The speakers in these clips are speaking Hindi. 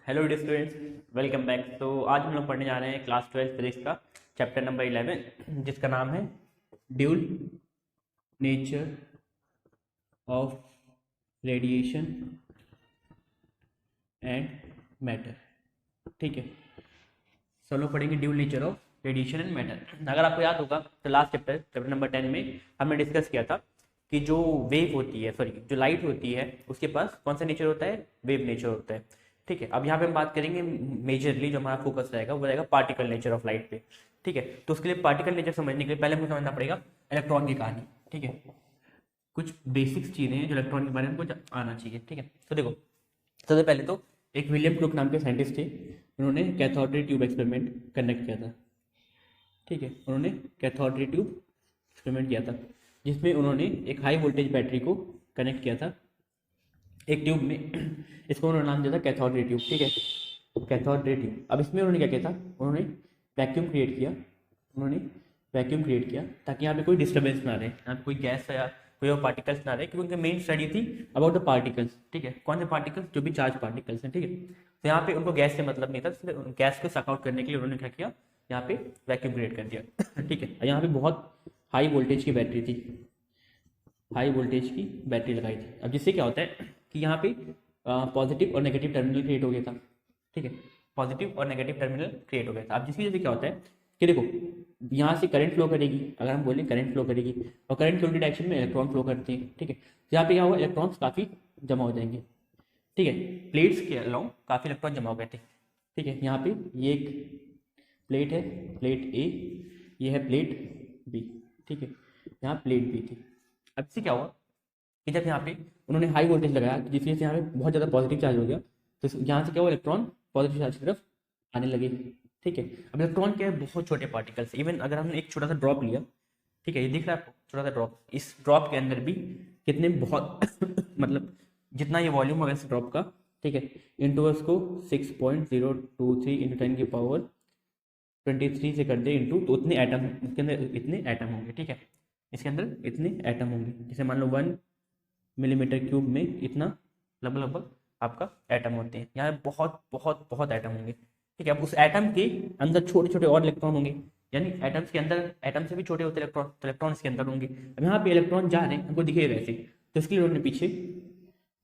Hello dear students, welcome back. तो आज हम लोग पढ़ने जा रहे हैं क्लास 12 फिजिक्स का चैप्टर नंबर 11 जिसका नाम है dual nature of radiation and matter. ठीक है, सब लोग पढ़ेंगे dual nature of radiation and matter. अगर आपको याद होगा तो लास्ट चैप्टर नंबर 10 में हमने डिस्कस किया था कि जो वेव होती है, सॉरी जो लाइट होती है उसके पास कौन सा नेचर होता है, वेव नेचर होता है। ठीक है, अब यहाँ पे हम बात करेंगे मेजरली जो हमारा फोकस रहेगा वो रहेगा पार्टिकल नेचर ऑफ लाइट पे। ठीक है, तो उसके लिए पार्टिकल नेचर समझने के लिए पहले हमको समझना पड़ेगा इलेक्ट्रॉन की कहानी। ठीक है, कुछ बेसिक्स चीजें हैं जो इलेक्ट्रॉन के बारे में हमको आना चाहिए। ठीक है, तो देखो सबसे पहले तो एक विलियम क्रूक नाम के साइंटिस्ट थे, उन्होंने cathode ray tube experiment conduct किया था। ठीक है, उन्होंने कैथोड रे ट्यूब एक्सपेरिमेंट किया था जिसमें उन्होंने एक हाई वोल्टेज बैटरी को कनेक्ट किया था एक ट्यूब में। इसको उन्होंने नाम दिया था कैथोड रे ट्यूब। ठीक है, कैथोड रे ट्यूब। अब इसमें उन्होंने क्या किया था, उन्होंने वैक्यूम क्रिएट किया। उन्होंने वैक्यूम क्रिएट किया ताकि यहाँ पे कोई डिस्टर्बेंस ना रहे, यहाँ पे कोई गैस या कोई और पार्टिकल्स ना रहे, क्योंकि उनकी मेन स्टडी थी अबाउट द पार्टिकल्स। ठीक है, कौन से पार्टिकल्स, जो भी चार्ज पार्टिकल्स हैं। ठीक है, तो यहाँ पे उनको गैस से मतलब नहीं था, इसलिए गैस को सक आउट करने के लिए उन्होंने क्या किया, यहाँ पे वैक्यूम क्रिएट कर दिया। ठीक है, यहाँ पे बहुत हाई वोल्टेज की बैटरी थी, हाई वोल्टेज की बैटरी लगाई थी। अब जिससे क्या होता है कि यहाँ पे पॉजिटिव और नेगेटिव टर्मिनल क्रिएट हो गया था। ठीक है, पॉजिटिव और नेगेटिव टर्मिनल क्रिएट हो गया था। अब जिसकी वजह से क्या होता है कि देखो यहाँ से करंट फ्लो करेगी, अगर हम बोलें करंट फ्लो करेगी, और करंट फ्लो की डायरेक्शन में इलेक्ट्रॉन फ्लो करते हैं। ठीक है, तो यहाँ पे क्या हुआ, इलेक्ट्रॉन्स काफ़ी जमा हो जाएंगे। ठीक है, प्लेट्स के अलाउंग काफ़ी इलेक्ट्रॉन जमा हो गए थे। ठीक है, यहाँ पे ये एक प्लेट है, प्लेट ए, ये है प्लेट बी। ठीक है, यहाँ प्लेट बी थी। अब इससे क्या हुआ कि जब यहाँ पे उन्होंने हाई वोल्टेज लगाया जिसकी वजह से यहाँ पे बहुत ज़्यादा पॉजिटिव चार्ज हो गया, तो यहाँ से क्या हुआ, इलेक्ट्रॉन पॉजिटिव चार्ज की तरफ आने लगे। ठीक है, अब इलेक्ट्रॉन क्या है, बहुत छोटे पार्टिकल्स। इवन अगर हमने एक छोटा सा ड्रॉप लिया, ठीक है, ये दिख रहा है आपको छोटा सा ड्रॉप, इस ड्रॉप के अंदर भी कितने बहुत मतलब जितना ये वॉल्यूम होगा इस ड्रॉप का, ठीक है, इंटू उसको 6.023 इंटू 10 की पावर 23 से कर दे इंटू, तो उतने एटम इसके अंदर, इतने एटम होंगे। ठीक है, इसके अंदर इतने एटम होंगे, जैसे मान लो 1 मिलीमीटर क्यूब में इतना लगभग आपका एटम होते हैं। यहाँ बहुत बहुत बहुत एटम होंगे। ठीक है, अब उस एटम के अंदर छोटे छोटे और इलेक्ट्रॉन होंगे, यानी एटम्स के अंदर एटम से भी छोटे होते इलेक्ट्रॉन, तो इलेक्ट्रॉन इसके अंदर होंगे। अब यहाँ पे इलेक्ट्रॉन जा रहे हैं, हमको दिखेगा ऐसे, तो इसके लिए उन्होंने पीछे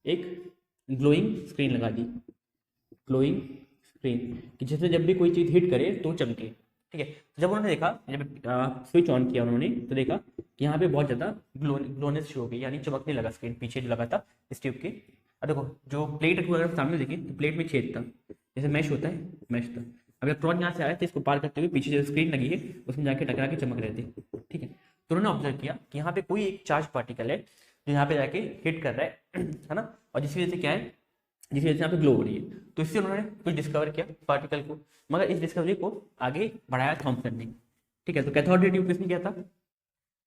एक ग्लोइंग स्क्रीन लगा दी, ग्लोइंग स्क्रीन, कि जिससे जब भी कोई चीज़ हिट करे तो चमके। ठीक है, तो जब उन्होंने देखा, जब स्विच ऑन किया उन्होंने, तो देखा कि यहाँ पे बहुत ज़्यादा ग्लोनेस शुरू हो गई, यानी चमकने लगा स्क्रीन पीछे जो लगा था इस ट्यूब के। अब देखो जो प्लेट अगर सामने देखें तो प्लेट में छेद था, जैसे मैश होता है, मैश था। अब इलेक्ट्रॉन यहाँ से आया था, इसको पार करते हुए पीछे जो स्क्रीन लगी है उसमें जाके टकरा के चमक रहे थे। ठीक है, तो उन्होंने ऑब्जर्व किया कि यहाँ पे कोई एक चार्ज पार्टिकल है जो यहाँ पे जाके हिट कर रहा है ना, और जिसकी वजह से क्या है, जिसकी वजह से यहाँ पे ग्लो हो रही है। तो इससे उन्होंने कुछ डिस्कवर किया पार्टिकल को, मगर इस डिस्कवरी को आगे बढ़ाया थॉमसन ने। ठीक है, तो कैथोड रे ट्यूब किसने किया था,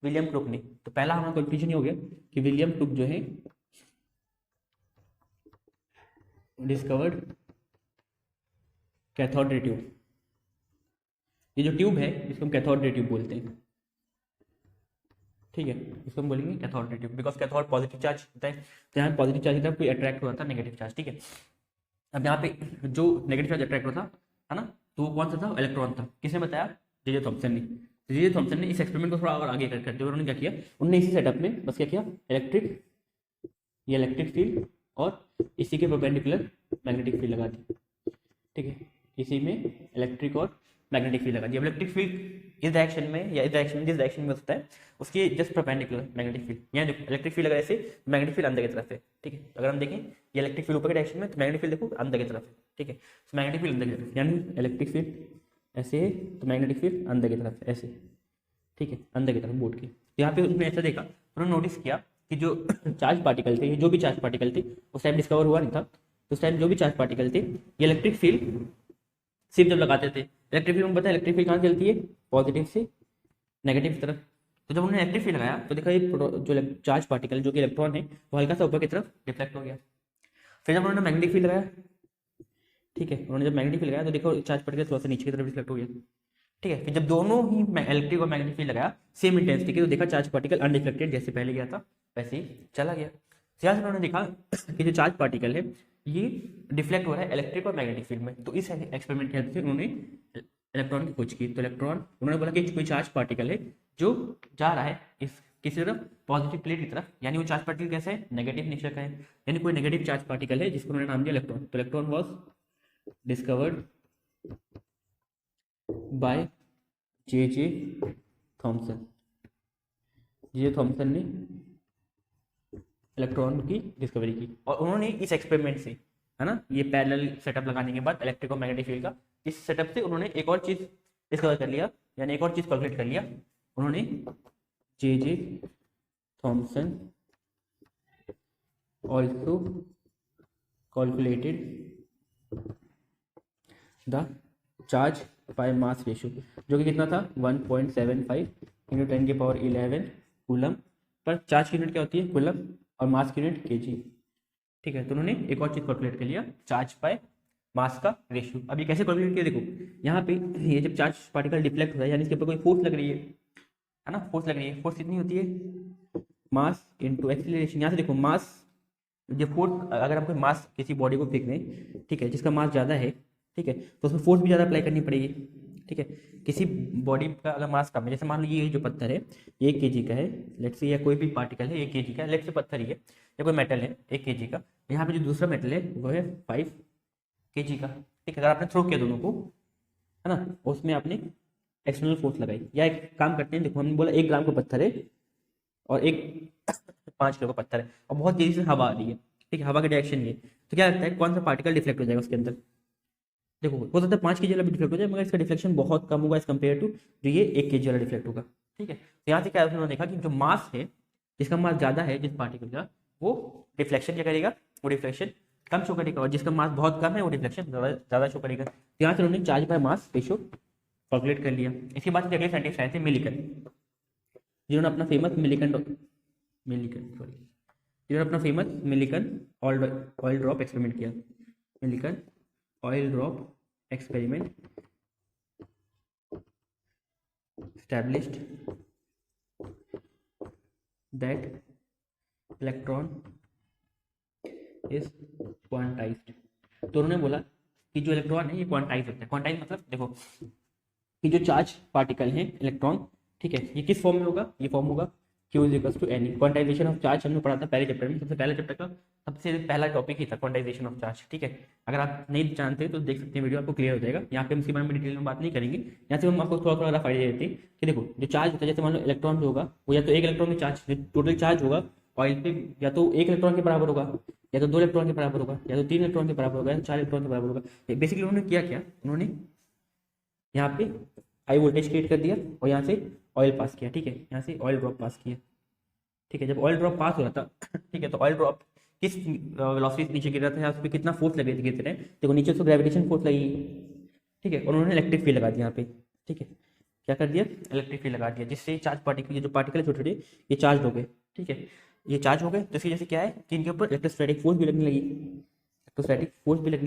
विलियम क्रूक ने। तो पहला हमारा कंफ्यूजन ये हो गया कि विलियम क्रूक जो है डिस्कवर्ड कैथोड रे ट्यूब। ये जो ट्यूब है इसको हम कैथोड रे ट्यूब बोलते हैं। ठीक है, इसको हम बोलेंगे cathode ray tube, because cathode positive charge होता है, तो यहाँ पॉजिटिव चार्ज की तरफ कोई अट्रैक्ट हुआ था नेगेटिव चार्ज। ठीक है, अब यहाँ पे जो नेगेटिव चार्ज अट्रैक्ट हुआ था, है ना, तो वो कौन सा था, इलेक्ट्रॉन था। किसने बताया, जे थॉमसन ने। जे थॉमसन ने इस एक्सपेरिमेंट को थोड़ा और आगे करते हुए उन्होंने क्या किया, उन्होंने इसी सेटअप में बस क्या किया, इलेक्ट्रिक फील्ड और इसी के परपेंडिकुलर मैग्नेटिक फील्ड लगा दी। ठीक है, इसी में इलेक्ट्रिक और मैग्नेटिक फील्ड लगा दी। अब इलेक्ट्रिक फील्ड इस डायरेक्शन में या इस डायरेक्शन में, जिस डायरेक्शन में होता है उसके जस्ट परपेंडिकुलर मैग्नेटिक फील्ड, यहाँ देखो इलेक्ट्रिक फील्ड अगर ऐसे, मैग्नेटिक फील्ड अंदर की तरफ है। ठीक है, अगर हम देखें ये इलेक्ट्रिक फील्ड ऊपर के डायरेक्शन में, तो मैग्नेटिक फील्ड देखो अंदर की तरफ है। ठीक है, तो मैग्नेटिक फील्ड अंदर की तरफ, यानी इलेक्ट्रिक फील्ड ऐसे है तो मैग्नेटिक फील्ड अंदर की तरफ ऐसे। ठीक है, अंदर की तरफ बोर्ड के। तो यहाँ पे उन्होंने ऐसा देखा, उन्होंने नोटिस किया कि जो चार्ज पार्टिकल थे, जो भी चार्ज पार्टिकल थे, उस टाइम डिस्कवर हुआ नहीं था, तो उस टाइम जो भी चार्ज पार्टिकल थे ये इलेक्ट्रिक फील्ड सिर्फ जब लगाते थे, इलेक्ट्रिक फील्ड में पता है इलेक्ट्रिक फील्ड कहाँ चलती है, पॉजिटिव से नेगेटिव की तरफ। तो जब उन्होंने इलेक्ट्रिक फील्ड लगाया तो देखा ये जो चार्ज पार्टिकल जो कि इलेक्ट्रॉन है वो हल्का सा ऊपर की तरफ रिफ्लेक्ट हो गया। फिर जब उन्होंने मैग्नेटिक फील्ड लगाया, ठीक है, उन्होंने जब मैग्नेटिक फील्ड लगाया तो देखो चार्ज पार्टिकल थोड़ा सा नीचे की तरफ रिफ्लेक्ट हो गया। ठीक है, फिर जब दोनों ही इलेक्ट्रिक और मैग्नेटिक फील्ड लगाया सेम इंटेंसिटी की, तो देखा चार्ज पार्टिकल अनरिफ्लेक्टेड जैसे पहले गया था वैसे ही चला गया। यहाँ से उन्होंने देखा कि जो चार्ज पार्टिकल है ये डिफ्लेक्ट हो रहा है इलेक्ट्रिक और मैग्नेटिक फील्ड में। तो इस एक्सपेरिमेंट की हेल्प से उन्होंने इलेक्ट्रॉन की खोज की। तो इलेक्ट्रॉन, उन्होंने बोला कि कोई चार्ज पार्टिकल है जो जा रहा है इस किसी तरफ, पॉजिटिव प्लेट की तरफ, यानी वो चार्ज पार्टिकल कैसे है, नेगेटिव नेचर का है, यानी कोई नेगेटिव चार्ज पार्टिकल है जिसको उन्होंने नाम दिया इलेक्ट्रॉन। तो electron was discovered by J Thomson. J Thomson ने इलेक्ट्रॉन की डिस्कवरी की, और उन्होंने इस एक्सपेरिमेंट से, है ना, ये पैरेलल सेटअप लगाने के बाद इलेक्ट्रिक और मैग्नेटिक फील्ड का, इस सेटअप से उन्होंने एक और चीज डिस्कवर कर लिया, यानी एक और चीज कैलकुलेट कर लिया उन्होंने। J Thomson also calculated the charge by mass ratio, जो कि कितना था 1.75 इंटू 10⁻11 कूलम पर। चार्ज की यूनिट क्या होती है, कूलम, और मास की यूनिट केजी। ठीक है, तो उन्होंने एक और चीज कैलकुलेट कर लिया, चार्ज बाय मास का रेशियो। अब ये कैसे कैलकुलेट किया, देखो यहाँ पे ये जब चार्ज पार्टिकल डिफ्लेक्ट होता है, यानी इसके ऊपर कोई फोर्स लग रही है ना, फोर्स लग रही है। फोर्स कितनी होती है, मास इंटू एक्सीलरेशन। यहाँ से देखो मास, जो फोर्स, अगर हम कोई मास किसी बॉडी को फेंक दें, ठीक है, जिसका मास ज़्यादा है, ठीक है, तो उसमें फोर्स भी ज़्यादा अप्लाई करनी पड़ेगी। ठीक है, किसी बॉडी का अगर मास कम है, जैसे मान लो ये जो पत्थर है ये 1 kg का है, लेट्स से, या कोई भी पार्टिकल है 1 kg का, लेट्स से पत्थर ही है, या कोई मेटल है 1 kg का, यहाँ पे जो दूसरा मेटल है वो है 5 kg का। ठीक है, अगर आपने थ्रो किया दोनों को, है ना, उसमें आपने एक्सटर्नल फोर्स लगाई, या एक काम करते हैं, देखो हमने बोला 1 ग्राम का पत्थर है और एक 5 किलो का पत्थर है, और बहुत तेजी से हवा आ रही है, ठीक है, हवा का डायरेक्शन ये, तो क्या लगता है कौन सा पार्टिकल डिफ्लेक्ट हो जाएगा उसके अंदर। देखो हो सकता है 5 kg वाला भी डिफ्लेक्ट हो जाए, मगर इसका डिफ्लेक्शन बहुत कम होगा एज कम्पेयर टू जो ये 1 kg वाला डिफ्लेक्ट होगा। ठीक है, तो यहाँ से क्या उन्होंने देखा कि जो मास है, जिसका मास ज़्यादा है जिस पार्टिकल का, वो डिफ्लेक्शन क्या करेगा, वो डिफ्लेक्शन कम शो करेगा, और जिसका मास बहुत कम है वो डिफ्लेक्शन ज़्यादा शो करेगा। तो यहाँ से उन्होंने charge by mass ratio calculate कर लिया। इसके बाद अगले साइंटिस्ट आए थे मिलिकन, जिन्होंने अपना famous Millikan oil drop experiment किया। Millikan oil drop experiment established that electron is quantized। तो उन्होंने बोला कि जो इलेक्ट्रॉन है ये क्वांटाइज होता है। क्वांटाइज मतलब देखो कि जो चार्ज पार्टिकल है इलेक्ट्रॉन, ठीक है, ये किस फॉर्म में होगा, ये फॉर्म होगा Q = NE। Quantization of charge हमने पढ़ा था पहले चैप्टर में, सबसे पहला चैप्टर का सबसे पहला टॉपिक ही था क्वांटाइजेशन ऑफ चार्ज। ठीक है, अगर आप नहीं जानते तो देख सकते हैं वीडियो, आपको क्लियर हो जाएगा। यहाँ पे हम इसके बारे में डिटेल में बात नहीं करेंगे, यहाँ से हम आपको थोड़ा थोड़ा रफ आइडिया देते हैं कि देखो जो चार्ज होता है, जैसे मान लो इलेक्ट्रॉन जो होगा वो या तो 1 इलेक्ट्रॉन की चार्ज, टोटल चार्ज होगा ऑयल पे, या तो 1 इलेक्ट्रॉन के बराबर होगा, या तो 2 इलेक्ट्रॉन के बराबर होगा, या तो 3 इलेक्ट्रॉन के बराबर होगा, या 4 इलेक्ट्रॉन के बराबर होगा। बेसिकली उन्होंने किया, उन्होंने यहाँ पे हाई वोल्टेज क्रिएट कर दिया और यहाँ से ऑयल पास किया। ठीक है, यहाँ से ऑयल ड्रॉप पास किया। ठीक है, जब ऑयल ड्रॉप पास हो रहा था, ठीक है, तो ऑयल ड्रॉप किस वेलोसिटी से नीचे गिर रहा था, या उस पर कितना फोर्स लगे गिरते रहे, देखो नीचे उसको ग्रेविटेशन फोर्स लगी। ठीक है, और उन्होंने इलेक्ट्रिक फील्ड लगा दिया यहाँ पे। ठीक है, क्या कर दिया, इलेक्ट्रिक फील्ड लगा दिया, जिससे चार्ज पार्टिकल, ये जो पार्टिकल छोटे छोटे ये चार्ज हो गए। ठीक है, ये चार्ज हो गए, तो इसकी जैसे क्या है कि इनके ऊपर इलेक्ट्रोस्टैटिक फोर्स भी लगने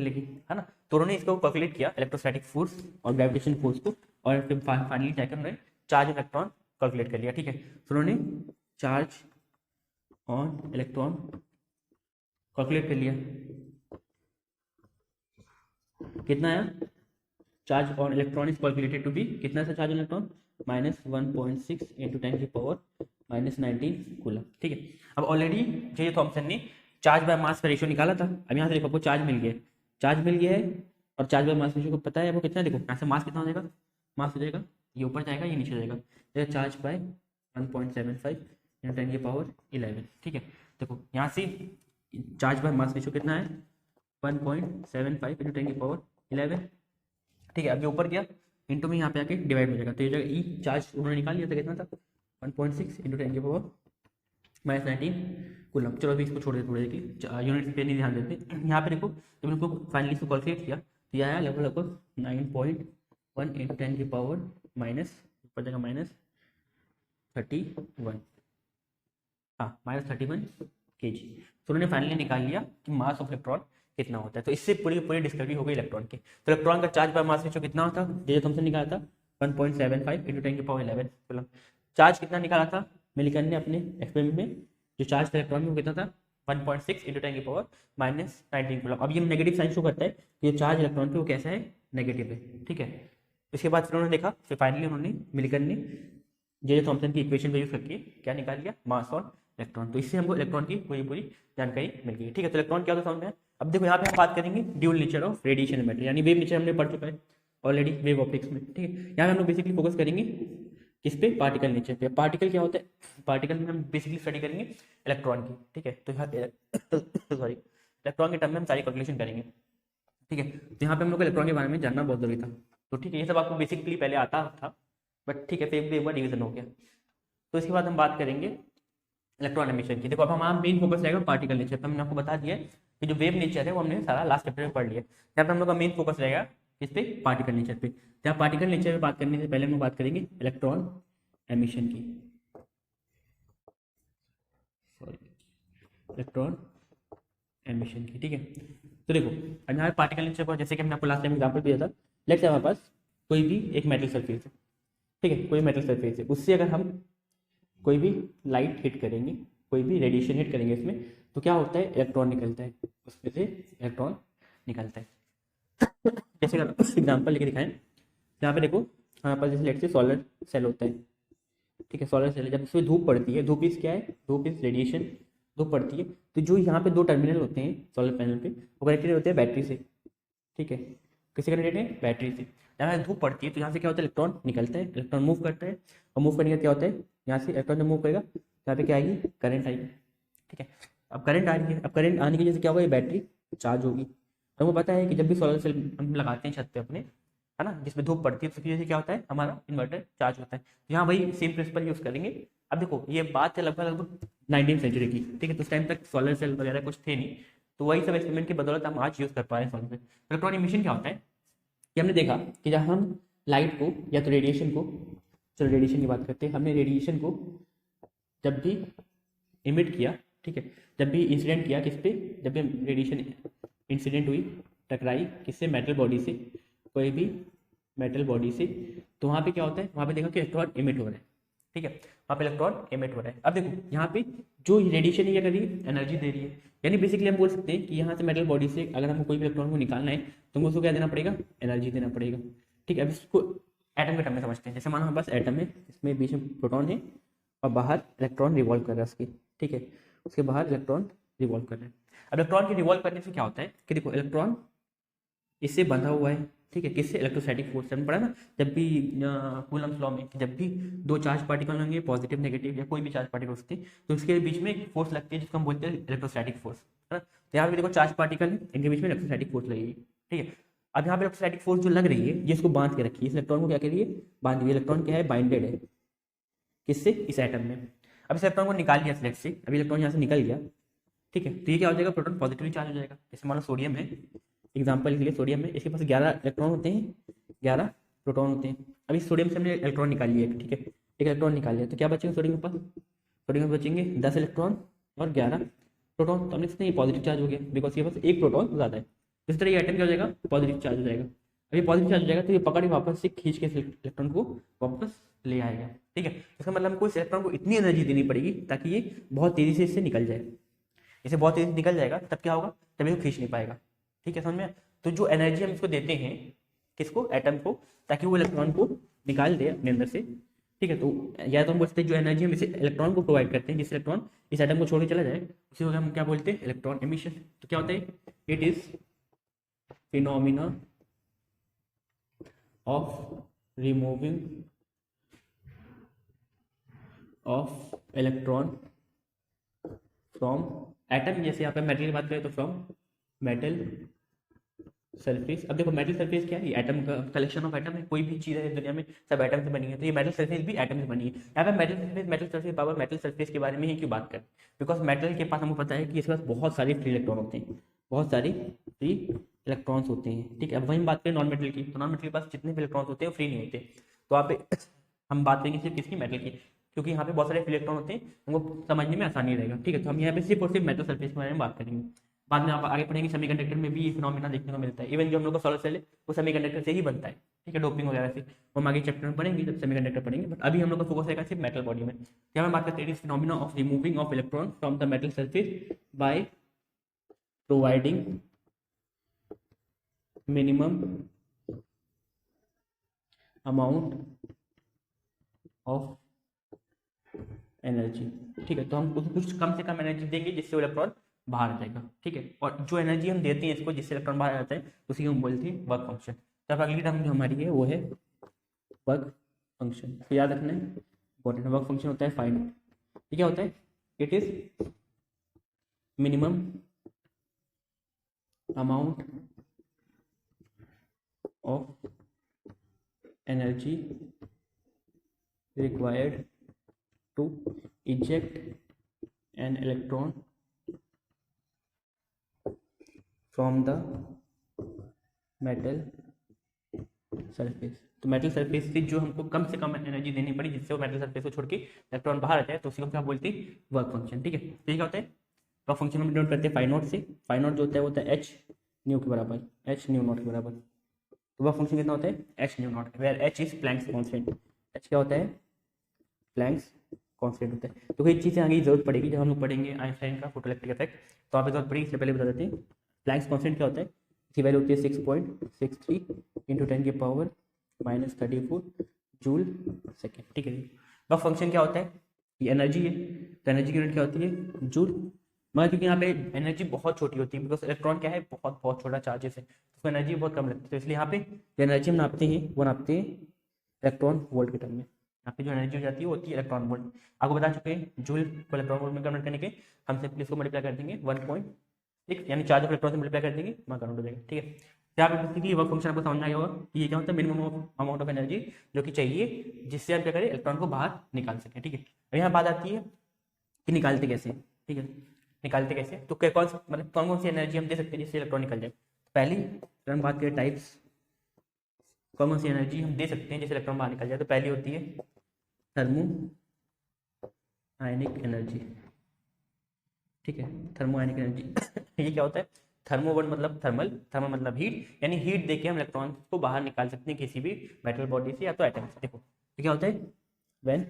लगी, है ना। तो उन्होंने इसको कैलकुलेट किया, इलेक्ट्रोस्टैटिक फोर्स और ग्रेविटेशन फोर्स को, और फिर फाइनली जाकर उन्होंने चार्ज इलेक्ट्रॉन कैलकुलेट कर लिया। ठीक है, तो उन्होंने चार्ज ऑन इलेक्ट्रॉन कैलकुलेट कर लिया, कितना आया, charge on electron is calculated to be, कितना सा charge on electron, -1.6 into 10⁻19 coulomb. ठीक है, अब ऑलरेडी जे थॉमसन ने चार्ज बाय मास का रेशियो निकाला था। अब यहाँ से देखो आपको चार्ज मिल गया है, और चार्ज बाय मास रेशियो को पता है वो कितना, देखो यहाँ से मास कितना हो जाएगा, मास हो जाएगा ये ऊपर जाएगा ये नीचे जाएगा, चार्ज बाय 1.75 इंटू 10⁻11। ठीक है, देखो यहाँ से चार्ज बाय मास रेशियो कितना है, 1.75 इंटू 10⁻11। ठीक है, अब ये ऊपर गया इंटू में यहाँ पे आके डिवाइड हो जाएगा, तो ये जगह ई चार्ज उन्होंने निकाल लिया था, कितना था 1.6 इंटू 10⁻19 कूलम। चलो अभी इसको छोड़ देते थोड़े देखिए, यूनिट पे नहीं ध्यान देते। यहाँ पे देखो जब इनको फाइनली इसको कैलकुलेट किया तो ये आया लगभग 9.1 इंटू 10⁻, ऊपर जाएगा -31, हाँ -31 kg। तो उन्होंने फाइनली निकाल लिया कि मास ऑफ इलेक्ट्रॉन कितना होता है। तो इससे पूरी डिस्कवरी हो गई इलेक्ट्रॉन की। तो इलेक्ट्रॉन का चार्ज बाय मास रेशियो कितना होता है, जे थॉमसन निकाला था 1.75 इंटू 10⁻11 कूलम। चार्ज कितना निकाला था मिलिकन ने अपने एक्सपेरिमेंट में, जो चार्ज था इलेक्ट्रॉन में वो कितना था 1.6 इंटू 10 की पावर -19 कूलम। अब ये नेगेटिव साइन शो करता है कि ये चार्ज इलेक्ट्रॉन पे वो कैसा है, नेगेटिव है, ठीक है। इसके बाद फिर उन्होंने देखा, फिर फाइनली उन्होंने मिलकर ने जे थॉम्सन की इक्वेशन का यूज करके क्या निकाल लिया, मास और इलेक्ट्रॉन। तो इससे हमको इलेक्ट्रॉन की पूरी पूरी जानकारी मिल गई, ठीक है। तो इलेक्ट्रॉन क्या होता है समझ में। अब देखो यहाँ पे हम बात करेंगे dual nature of radiation and matter, यानी वेव नेचर हमने पढ़ चुका है ऑलरेडी वेव ऑप्टिक्स में, ठीक है। यहाँ पे हम लोग बेसिकली फोकस करेंगे किस पे, पार्टिकल नेचर पे। पार्टिकल क्या होता है, पार्टिकल में हम बेसिकली स्टडी करेंगे इलेक्ट्रॉन की, ठीक है। तो यहाँ सॉरी इलेक्ट्रॉन के टर्म में हम सारी कैलकुलेशन करेंगे, ठीक है। तो यहाँ पे हम लोग को इलेक्ट्रॉन के बारे में जानना बहुत जरूरी था। तो ठीक है, ये सब आपको बेसिकली पहले आता था, बट ठीक है, फिर एक बार डिवीजन हो गया। तो इसके बाद हम बात करेंगे इलेक्ट्रॉन एमिशन की। देखो अब हमारा मेन फोकस रहेगा पार्टिकल नेचर पर। हमने आपको बता दिया है कि जो वेव नेचर है वो हमने सारा लास्ट चैप्टर में पढ़ लिया। यहाँ पर हम लोग का मेन फोकस रहेगा किस पे, पार्टिकल नेचर पे। जहाँ पार्टिकल नेचर पे बात करने से पहले हम बात करेंगे इलेक्ट्रॉन एमिशन की, सॉरी इलेक्ट्रॉन एमिशन की, ठीक है। तो देखो अब यहाँ पार्टिकल नेचर पर, जैसे कि हमने आपको लास्ट टाइम एग्जाम्पल दिया था, लेट्स से हमारे पास कोई भी एक मेटल सरफेस है, ठीक है, कोई मेटल सरफेस है, उससे अगर हम कोई भी लाइट हिट करेंगे, कोई भी रेडिएशन हिट करेंगे इसमें, तो क्या होता है, इलेक्ट्रॉन निकलता है, उसमें से इलेक्ट्रॉन निकलता है। जैसे अगर एग्जाम्पल लेके दिखाएं, यहाँ पे देखो हमारे पास जैसे लेट से सोलर सेल होता है, ठीक है। सोलर सेल जब उसमें धूप पड़ती है, धूप इस क्या है, धूप इस रेडिएशन, धूप पड़ती है, तो जो यहाँ पे दो टर्मिनल होते हैं सोलर पैनल पे, वो कनेक्टेड होते हैं बैटरी से, ठीक है। किससे कनेक्टेड है, बैटरी से। जहाँ धूप पड़ती है तो यहाँ से क्या होता है, इलेक्ट्रॉन निकलता है, इलेक्ट्रॉन मूव करता है, और मूव करने का क्या होता है, यहाँ से इलेक्ट्रॉन जब मूव करेगा यहाँ पे क्या आएगी, करंट आएगी, ठीक है। अब करंट आ रही है, अब करंट आने की वजह से क्या होगा, ये बैटरी चार्ज होगी। तो हमको पता है कि जब भी सोलर सेल हम लगाते हैं छत पे अपने, है ना, जिसमें धूप पड़ती है, तो उसकी वजह से क्या होता है, हमारा इन्वर्टर चार्ज होता है। तो यहाँ वही सेम प्रिंसिपल यूज करेंगे। अब देखो ये बात है लगभग 19वीं सेंचुरी की, ठीक है। तो उस टाइम तक सोलर सेल वगैरह कुछ थे नहीं, तो वही सब एक्सपेरिमेंट की बदौलत हम आज यूज कर पा रहे हैं सोलर सेल। इलेक्ट्रॉन एमिशन क्या होता है कि हमने देखा कि जब हम लाइट को या तो रेडिएशन को, चलो रेडिएशन की बात करते हैं, हमने रेडिएशन को जब भी इमिट किया, ठीक है, जब भी इंसिडेंट किया किस पे, जब भी रेडिएशन इंसिडेंट हुई, टकराई किससे, मेटल बॉडी से, कोई भी मेटल बॉडी से, तो वहाँ पे क्या होता है, वहाँ पे देखा कि इलेक्ट्रॉन इमिट हो रहा है, ठीक है, वहाँ पे इलेक्ट्रॉन इमिट हो रहा है। अब देखो यहाँ पे जो रेडिएशन है, क्या कर रही है, एनर्जी दे रही है। यानी बेसिकली हम बोल सकते हैं कि यहाँ से मेटल बॉडी से अगर हमको कोई भी इलेक्ट्रॉन को निकालना है तो हमको उसको क्या देना पड़ेगा, एनर्जी देना पड़ेगा, ठीक है। अब इसको एटम के टर्म में समझते हैं। जैसे मानो हमारे पास एटम है, इसमें बीच में प्रोटॉन है और बाहर इलेक्ट्रॉन रिवॉल्व कर रहा है उसकी, ठीक है, उसके बाहर इलेक्ट्रॉन रिवॉल्व कर रहा है। अब इलेक्ट्रॉन के रिवॉल्व करने से क्या होता है कि देखो इलेक्ट्रॉन इससे बंधा हुआ है, ठीक है, किससे, इलेक्ट्रोस्टैटिक फोर्स से। हमने पढ़ा ना जब भी कूलम्स लॉ में, जब भी दो चार्ज पार्टिकल होंगे, पॉजिटिव नेगेटिव या कोई भी चार्ज पार्टिकल होते हैं, तो उसके बीच में एक फोर्स लगती है जिसको हम बोलते हैं इलेक्ट्रोस्टैटिक फोर्स, है ना। तो यहाँ पे देखो चार्ज पार्टिकल है, इनके बीच में इलेक्ट्रोस्टैटिक फोर्स लगेगी, ठीक है। अब यहाँ पे इलेक्ट्रोस्टैटिक फोर्स जो लग रही है ये इसको बांध के रखी है, इस इलेक्ट्रॉन को क्या करिए, बांध दिए। इलेक्ट्रॉन क्या है, बाइंडेड है किससे, इस एटम में। अब इस इलेक्ट्रॉन को निकाल लिया सिलेक्ट से, अभी इलेक्ट्रॉन यहाँ से निकल गया, ठीक है। तो ये क्या हो जाएगा, प्रोटॉन पॉजिटिवली चार्ज हो जाएगा। जैसे मान लो सोडियम है, एग्जाम्पल के लिए सोडियम में इसके पास 11 इलेक्ट्रॉन होते हैं, 11 प्रोटॉन होते हैं। अभी सोडियम से हमने इलेक्ट्रॉन निकाल लिया, ठीक है, एक इलेक्ट्रॉन निकाल लिया, तो क्या बचेंगे सोडियम के पास, सोडियम में बचेंगे 10 इलेक्ट्रॉन और 11 प्रोटॉन। तो हमने इसमें ये पॉजिटिव चार्ज हो गया, बिकॉज ये पास एक प्रोटॉन ज़्यादा है। इस तरह ये एटम क्या हो जाएगा, पॉजिटिव चार्ज हो जाएगा। अभी पॉजिटिव चार्ज हो जाएगा तो ये पकड़ के वापस से खींच के इलेक्ट्रॉन को वापस ले आएगा, ठीक है। इसका मतलब हमको इस इलेक्ट्रॉन को इतनी एनर्जी देनी पड़ेगी ताकि ये बहुत तेज़ी से इससे निकल जाए। इसे बहुत तेज़ी से निकल जाएगा तब क्या होगा, तब ये खींच नहीं पाएगा, ठीक है, समझ में। तो जो एनर्जी हम इसको देते हैं किसको, एटम को, ताकि वो इलेक्ट्रॉन को निकाल दे अपने अंदर से, ठीक है। तो या तो हम बोलते हैं जो एनर्जी हम इसे इलेक्ट्रॉन को प्रोवाइड करते हैं, जिससे इलेक्ट्रॉन इस एटम को छोड़ के चला जाए, उसी को हम क्या बोलते हैं, इलेक्ट्रॉन एमिशन। तो क्या होता है, it is phenomena of removing of electron from atom. जैसे यहाँ पे मेटल की बात करें तो फ्रॉम मेटल सरफेस। अब देखो मेटल सरफेस क्या है, ये एटम का कलेक्शन ऑफ एटम है। कोई भी चीज़ है दुनिया में सब एटम से बनी है, तो ये मेटल सरफेस भी एटम से बनी है। यहाँ पे metal surface power metal surface के बारे में ही क्यों बात करें, बिकॉज मेटल के पास हमको पता है कि इसके पास बहुत सारे फ्री इलेक्ट्रॉन होते हैं, बहुत सारे फ्री इलेक्ट्रॉन्स होते हैं, ठीक है। अब वहीं बात करें नॉन मेटल की, तो नॉन मेटल के पास जितने भी इलेक्ट्रॉन्स होते हैं वो फ्री नहीं होते। तो यहाँ पे हम बात करेंगे सिर्फ किसकी, मेटल की, क्योंकि यहाँ पे बहुत सारे फ्री इलेक्ट्रॉन होते हैं, हमको समझने में आसानी रहेगा, ठीक है। तो हम यहाँ पे सिर्फ और सिर्फ मेटल सरफेस के बारे में बात करेंगे। बाद में आप आगे पढ़ेंगे सेमीकंडक्टर में भी ये फिनोमिना देखने को मिलता है। इवन जो हम लोग का सोलर सेल है वो सेमीकंडक्टर से ही बनता है, ठीक है, डोपिंग वगैरह से। वो हम आगे चैप्टर में पढ़ेंगे जब सेमीकंडक्टर पढ़ेंगे, बट अभी हम लोग का फोकस रहेगा सिर्फ मेटल बॉडी में। यहाँ हम बात करते हैं phenomena of removing of electron from the metal surface by providing minimum amount of energy, ठीक है। तो हम कुछ कम से कम एनर्जी देंगे जिससे इलेक्ट्रॉन बाहर आ जाएगा, ठीक है। और जो एनर्जी हम देते हैं इसको जिससे इलेक्ट्रॉन बाहर आता है उसी को हम बोलते हैं वर्क फंक्शन। तब अगली टर्म जो हमारी है वो है वर्क फंक्शन। तो याद रखना है इंपॉर्टेंट, वर्क फंक्शन होता है फाइनाइट। ये क्या होता है? It is minimum amount of energy required to eject an electron from the metal surface। तो मेटल सरफेस से जो हमको कम से कम एनर्जी देनी पड़ी जिससे वो मेटल सरफेस को छोड़ के इलेक्ट्रॉन बाहर आ जाए तो उसी को क्या बोलते हैं? वर्क फंक्शन, ठीक है। तो ये क्या होता है? वर्क फंक्शन हम डिनोट करते हैं फाई नॉट से। फाई नॉट जो होता है वो होता है एच न्यू के बराबर, एच न्यू नॉट के बराबर। तो वर्क फंक्शन कितना होता है? H nu not, where H is Planck's constant. H क्या होता है? प्लैंक्स कांस्टेंट होता है। तो कई चीज़ें आगे जरूरत पड़ेगी जब हम लोग पढ़ेंगे आइंस्टाइन का फोटोइलेक्ट्रिक इफेक्ट, तो वहाँ पे जरूरत पड़ेगी। इससे पहले बता देते हैं प्लैंक्स कांस्टेंट क्या होता है। इसकी वैल्यू होती है 6.63 × 10⁻⁻34 जूल सेकेंड, ठीक है। वर्क फंक्शन क्या होता है? ये एनर्जी है, तो एनर्जी की यूनिट क्या होती है? जूल। मगर क्योंकि यहाँ पे एनर्जी बहुत छोटी होती है, बिकॉज इलेक्ट्रॉन क्या है, बहुत बहुत छोटा चार्जेस है, उसको एनर्जी बहुत कम लगती है। तो इसलिए यहाँ पे जो एनर्जी हम नापते हैं वो नापते हैं इलेक्ट्रॉन वोल्ट के टर्म में। यहाँ पे जो एनर्जी हो जाती है वो होती है इलेक्ट्रॉन वोल्ट। आपको बता चुके हैं जूल को इलेक्ट्रॉन वोल्ट में कन्वर्ट करने के हम सिंपली इसको मल्टीप्लाई कर देंगे 1.6, यानी चार्ज ऑफ इलेक्ट्रॉन से मल्टीप्लाई कर देंगे, वहाँ कन्वर्ट हो जाएगा, ठीक है। यहाँ पे बेसिकली वर्क फंक्शन आपको समझ आया होगा कि ये क्या होता है? मिनिमम अमाउंट ऑफ एनर्जी जो कि चाहिए जिससे हम क्या करें, इलेक्ट्रॉन को बाहर निकाल सकें, ठीक है। अब यहाँ बात आती है कि निकालते कैसे, ठीक है। निकालते कैसे? तो कौन सा मतलब कौन कौन सी एनर्जी हम दे सकते हैं जिससे इलेक्ट्रॉन निकल जाए। पहली हम बात करें टाइप्स, कौन कौन सी एनर्जी हम दे सकते हैं जिससे इलेक्ट्रॉन बाहर निकल जाए। तो पहली होती है थर्मो आयनिक एनर्जी, ठीक है। थर्मो आयनिक एनर्जी ये क्या होता है? थर्मो वर्ड मतलब थर्मल, थर्मल मतलब हीट, यानी हीट देके हम इलेक्ट्रॉन को बाहर निकाल सकते हैं किसी भी मेटल बॉडी से या तो एटम से। देखो तो क्या होता है? when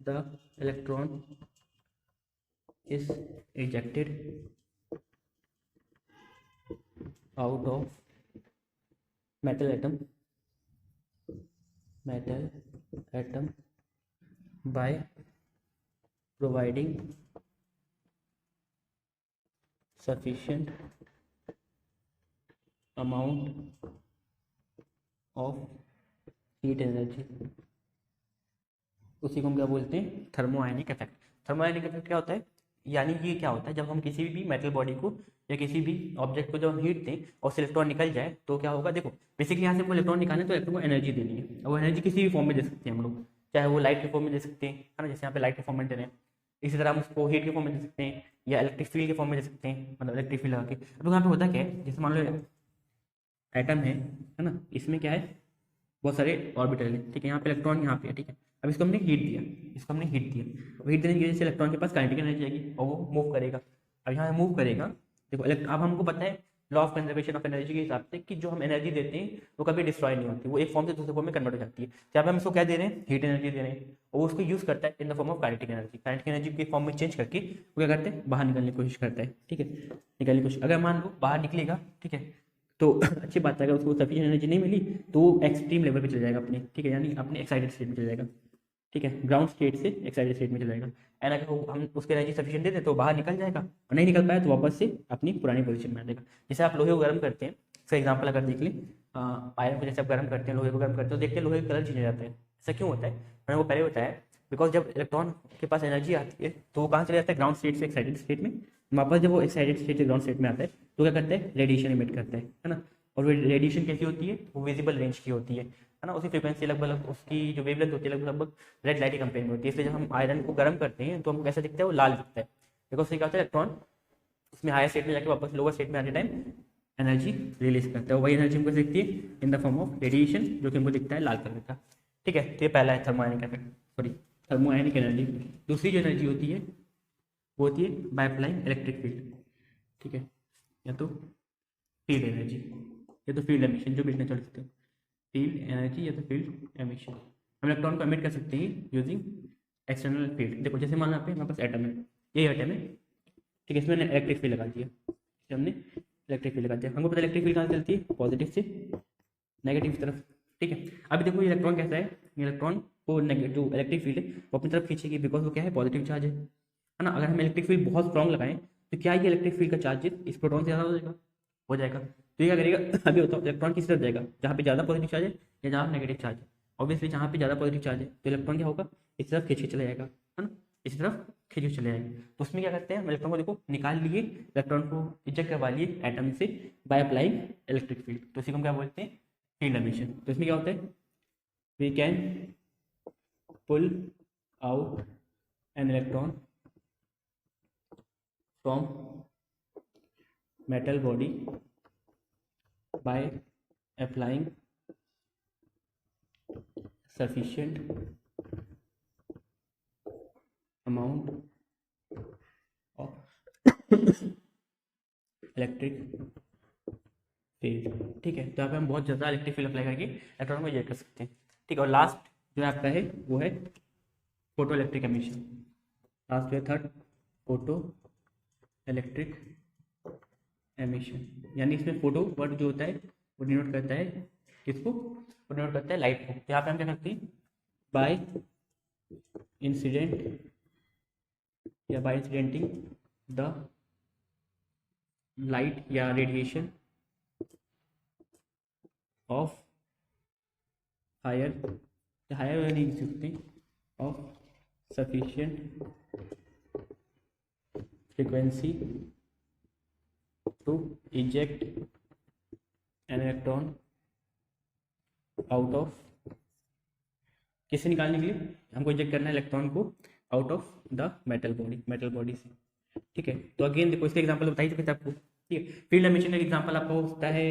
the electron is ejected out of metal atom by providing sufficient amount of heat energy, उसी को हम क्या बोलते हैं? थर्मो आयनिक इफेक्ट। थर्मो आयनिक इफेक्ट क्या होता है? यानी ये क्या होता है, जब हम किसी भी मेटल बॉडी को या किसी भी ऑब्जेक्ट को जब हम हीट दें और उससे इलेक्ट्रॉन निकल जाए तो क्या होगा? देखो बेसिकली यहाँ से हमको इलेक्ट्रॉन निकालना है तो इलेक्ट्रॉन को एनर्जी देनी है, और वो एनर्जी किसी भी फॉर्म में दे सकते हैं हम लोग, चाहे वो लाइट के फॉर्म में दे सकते हैं, है ना, जैसे यहाँ पे लाइट के फॉर्म में दे रहे हैं। इसी तरह हम उसको हीट के फॉर्म में दे सकते हैं या इलेक्ट्रिक फील्ड के फॉर्म में दे सकते हैं, मतलब इलेक्ट्रिक फील्ड लगा के। अब यहाँ पे होता क्या है, जैसे मान लो एटम है ना, इसमें क्या है? बहुत सारे ऑर्बिटल है, ठीक है। यहाँ पे इलेक्ट्रॉन यहाँ पे है, ठीक है। अब इसको हमने हीट दिया, हीट देने की वजह से इलेक्ट्रॉन के पास काइनेटिक एनर्जी आएगी और वो मूव करेगा। अब यहाँ मूव करेगा, देखो अब हमको पता है law of conservation of energy के हिसाब से कि जो हम एनर्जी देते हैं वो कभी डिस्ट्रॉय नहीं होती, वो एक फॉर्म से दूसरे फॉर्म में कन्वर्ट हो जाती है। जहाँ पे हम इसको क्या दे रहे हैं? हीट एनर्जी दे रहे हैं, और उसको यूज करता है in the form of kinetic energy. Kinetic energy के फॉर्म में चेंज करके वो क्या करते हैं? बाहर निकलने की कोशिश करता है, ठीक है। निकलने की कोशिश, अगर मान लो बाहर निकलेगा, ठीक है, तो अच्छी बात है। अगर उसको सफिशिएंट एनर्जी नहीं मिली तो वो एक्सट्रीम लेवल पे चल जाएगा अपने, ठीक है, यानी अपने एक्साइटेड स्टेट में चल जाएगा, ठीक है, ग्राउंड स्टेट से एक्साइटेड स्टेट में चल जाएगा। एंड अगर हम उसके एनर्जी सफिशिएंट दे दें तो बाहर निकल जाएगा, और नहीं निकल पाया तो वापस से अपनी पुरानी पोजीशन में आ जाएगा। जैसे आप लोहे को गर्म करते हैं, फॉर एग्जाम्पल अगर देख लें आयरन को जैसे आप गर्म करते हैं, लोहे को गर्म करते हो, देखते हैं लोहे का कलर चेंज हो जाता है। ऐसा क्यों होता है? मैंने वो पहले बताया, बिकॉज जब इलेक्ट्रॉन के पास एनर्जी आती है तो वो कहाँ चले जाता है? ग्राउंड स्टेट से एक्साइटेड स्टेट में। वापस जब वो एक्साइटेड स्टेट से ग्राउंड स्टेट में आता है तो क्या करता है? रेडिएशन इमिट करता है ना। और वो रेडिएशन कैसी होती है? वो विजिबल रेंज की होती है ना, उसी फ्रीक्वेंसी लगभग उसकी जो वेवलेंथ होती है लगभग रेड लाइट के कंपेयर में होती है। इसलिए जब हम आयरन को गर्म करते हैं तो हमको कैसा दिखता है? वो लाल दिखता है, बिकॉज क्या होता है? इलेक्ट्रॉन उसमें हायर स्टेट में जाके वापस लोअर स्टेट में आने टाइम एनर्जी रिलीज करता है। वही एनर्जी हमको दिखती है in the form of radiation, जो कि हमको दिखता है लाल कलर का, ठीक है। तो ये पहला है थर्मो आयनिक इफेक्ट, सॉरी थर्मोआयनिक एनर्जी। दूसरी जो एनर्जी होती है वो होती है बाय अप्लाइंग इलेक्ट्रिक फील्ड, ठीक है, या तो फील्ड एनर्जी या तो फील्ड एमिशन, जो भी इतना चल सकते हैं, फील्ड एनर्जी या तो फील्ड एमिशन। हम इलेक्ट्रॉन को एमिट कर सकते हैं यूजिंग एक्सटर्नल फील्ड। देखो जैसे मान लो यहाँ पे हमारे पास एटम है, ये एटम है, ठीक है, इसमें इलेक्ट्रिक फील्ड लगा दिया, हमने इलेक्ट्रिक फील्ड लगा दिया, हमको पता इलेक्ट्रिक फील्ड कहाँ से चलती है, पॉजिटिव से नेगेटिव की तरफ, ठीक है। अभी देखो ये इलेक्ट्रॉन कैसा है, इलेक्ट्रॉन को जो इलेक्ट्रिक फील्ड है वो अपनी तरफ खींचेगी, बिकॉज वो क्या है, पॉजिटिव चार्ज है ना। अगर हम इलेक्ट्रिक फील्ड बहुत स्ट्रॉन्ग लगाएं तो क्या ये इलेक्ट्रिक फील्ड का चार्ज इस प्रोटॉन से ज़्यादा हो जाएगा। तो ये क्या करेगा, अभी बताओ इलेक्ट्रॉन किस तरफ जाएगा, जहाँ पे ज़्यादा पॉजिटिव चार्ज है या जहाँ नेगेटिव चार्ज है। ऑब्वियसली जहाँ पे ज़्यादा पॉजिटिव चार्ज है तो इलेक्ट्रॉन क्या होगा, इस तरफ खींच के चला जाएगा, है ना, इस तरफ खींच के चले जाएंगे। तो उसमें क्या करते हैं, हम इलेक्ट्रॉन को देखो निकाल लिए, इलेक्ट्रॉन को इजेक्ट करवा लिए एटम से बाय अप्लाइंग इलेक्ट्रिक फील्ड, तो इसी को हम क्या बोलते हैं, फील्ड एमिशन। तो इसमें क्या होता है, we can pull out an electron from metal body by applying sufficient amount of electric field, ठीक है। तो यहाँ पे हम बहुत ज़्यादा इलेक्ट्रिक फील्ड अप्लाई करके इलेक्ट्रॉन को इजेक्ट कर सकते हैं, ठीक है। और लास्ट जो आपका है वो है फोटो इलेक्ट्रिक एमिशन, लास्ट है थर्ड फोटो इलेक्ट्रिक एमिशन, यानी इसमें फोटो वर्ड जो होता है वो डिनोट करता है किसको, वो डिनोट करता है लाइट को। तो यहाँ पे हम क्या करते हैं, बाय इंसिडेंट या बाय इंसिडेंटिंग द लाइट या रेडिएशन ऑफ हायर नहीं लिख सकते, of sufficient frequency to eject an electron out of, किससे निकालने के लिए, हमको इजेक्ट करना है इलेक्ट्रॉन को out of the metal body से, ठीक है। तो अगेन देखो इसके एग्जांपल बताई चुके थे आपको, ठीक है। फील्ड एमिशन का एग्जांपल आपको होता है